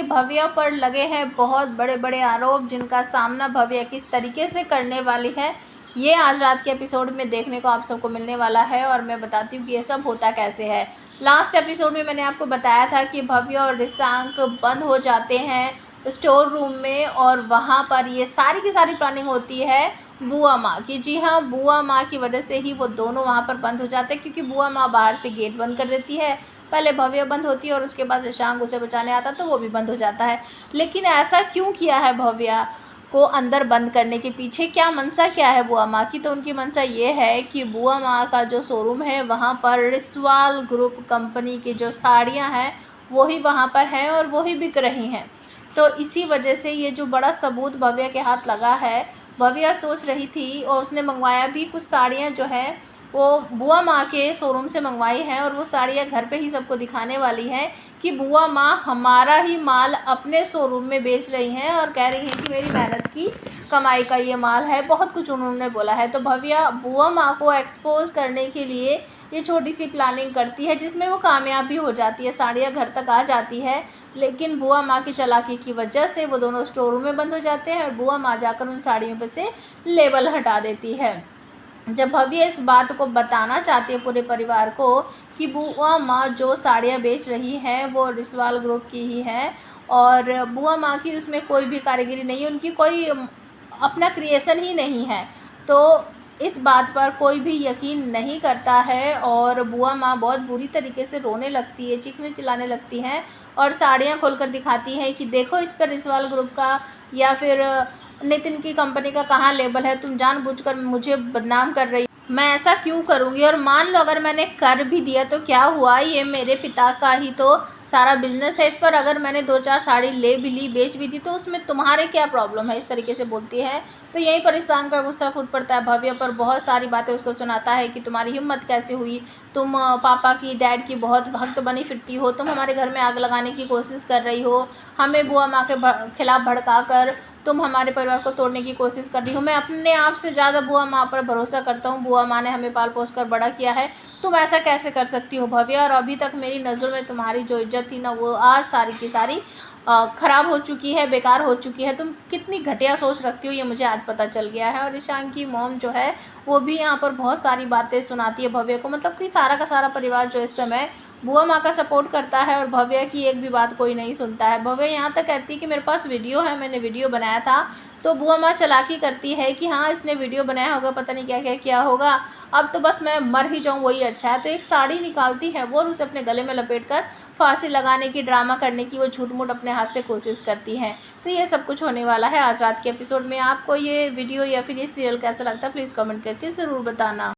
कि भव्या पर लगे हैं बहुत बड़े बड़े आरोप, जिनका सामना भव्या किस तरीके से करने वाली है ये आज रात के एपिसोड में देखने को आप सबको मिलने वाला है। और मैं बताती हूँ कि ये सब होता कैसे है। लास्ट एपिसोड में मैंने आपको बताया था कि भव्या और रिशांक बंद हो जाते हैं स्टोर रूम में, और वहाँ पर ये सारी की सारी प्लानिंग होती है बुआ माँ की। जी हाँ, बुआ माँ की वजह से ही वो दोनों वहाँ पर बंद हो जाते हैं, क्योंकि बुआ माँ बाहर से गेट बंद कर देती है। पहले भव्या बंद होती है और उसके बाद रिशांक उसे बचाने आता तो वो भी बंद हो जाता है। लेकिन ऐसा क्यों किया है भव्या को अंदर बंद करने के पीछे, क्या मंशा क्या है बुआ माँ की? तो उनकी मंशा ये है कि बुआ माँ का जो शोरूम है वहाँ पर रिस्वाल ग्रुप कंपनी की जो साड़ियाँ हैं वही वहाँ पर हैं और वही बिक रही हैं। तो इसी वजह से ये जो बड़ा सबूत भव्या के हाथ लगा है, भव्या सोच रही थी और उसने मंगवाया भी कुछ साड़ियाँ जो है वो बुआ माँ के शोरूम से मंगवाई हैं, और वो साड़ियाँ घर पे ही सबको दिखाने वाली हैं कि बुआ माँ हमारा ही माल अपने शोरूम में बेच रही हैं और कह रही हैं कि मेरी मेहनत की कमाई का ये माल है। बहुत कुछ उन्होंने बोला है। तो भव्या बुआ माँ को एक्सपोज करने के लिए ये छोटी सी प्लानिंग करती है, जिसमें वो कामयाब भी हो जाती है। साड़ियाँ घर तक आ जाती है, लेकिन बुआ माँ की चालाकी की वजह से वो दोनों स्टोर रूम में बंद हो जाते हैं और बुआ माँ जाकर उन साड़ियों पर से लेबल हटा देती है। जब भव्या इस बात को बताना चाहती है पूरे परिवार को कि बुआ माँ जो साड़ियाँ बेच रही हैं वो रिस्वाल ग्रुप की ही है, और बुआ माँ की उसमें कोई भी कारीगरी नहीं है, उनकी कोई अपना क्रिएशन ही नहीं है, तो इस बात पर कोई भी यकीन नहीं करता है। और बुआ माँ बहुत बुरी तरीके से रोने लगती है, चीखने चिल्लाने लगती हैं और साड़ियाँ खोलकर दिखाती हैं कि देखो इस पर रिस्वाल ग्रुप का या फिर नितिन की कंपनी का कहाँ लेबल है, तुम जानबूझकर मुझे बदनाम कर रही, मैं ऐसा क्यों करूँगी? और मान लो अगर मैंने कर भी दिया तो क्या हुआ, ये मेरे पिता का ही तो सारा बिजनेस है, इस पर अगर मैंने 2-4 साड़ी ले भी ली, बेच भी दी, तो उसमें तुम्हारे क्या प्रॉब्लम है? इस तरीके से बोलती है। तो यहीं पर रिशांक का गुस्सा फूट पड़ता है भव्या पर, बहुत सारी बातें उसको सुनाता है कि तुम्हारी हिम्मत कैसे हुई, तुम पापा की डैड की बहुत भक्त बनी फिरती हो, तुम हमारे घर में आग लगाने की कोशिश कर रही हो, हमें बुआ माँ के खिलाफ भड़का कर तुम हमारे परिवार को तोड़ने की कोशिश कर रही हो। मैं अपने आप से ज़्यादा बुआ माँ पर भरोसा करता हूँ, बुआ माँ ने हमें पाल पोस कर बड़ा किया है, तुम ऐसा कैसे कर सकती हो भव्या? और अभी तक मेरी नज़रों में तुम्हारी जो इज्जत थी ना वो आज सारी की सारी ख़राब हो चुकी है, बेकार हो चुकी है। तुम कितनी घटिया सोच रखती हो ये मुझे आज पता चल गया है। और रिशांक की मॉम जो है वो भी यहाँ पर बहुत सारी बातें सुनाती है भव्या को, मतलब कि सारा का सारा परिवार जो इस समय बुआ माँ का सपोर्ट करता है और भव्या की एक भी बात कोई नहीं सुनता है। भव्या यहाँ तक कहती है कि मेरे पास वीडियो है, मैंने वीडियो बनाया था। तो बुआ माँ चालाकी करती है कि हाँ इसने वीडियो बनाया होगा, पता नहीं क्या क्या किया होगा, अब तो बस मैं मर ही जाऊँ वही अच्छा है। तो एक साड़ी निकालती है वो और उसे अपने गले में लपेट कर फांसी लगाने की, ड्रामा करने की वो झूठ मूठ अपने हाथ से कोशिश करती है। तो ये सब कुछ होने वाला है आज रात के एपिसोड में। आपको ये वीडियो या फिर ये सीरियल कैसा लगता है प्लीज़ कमेंट करके ज़रूर बताना।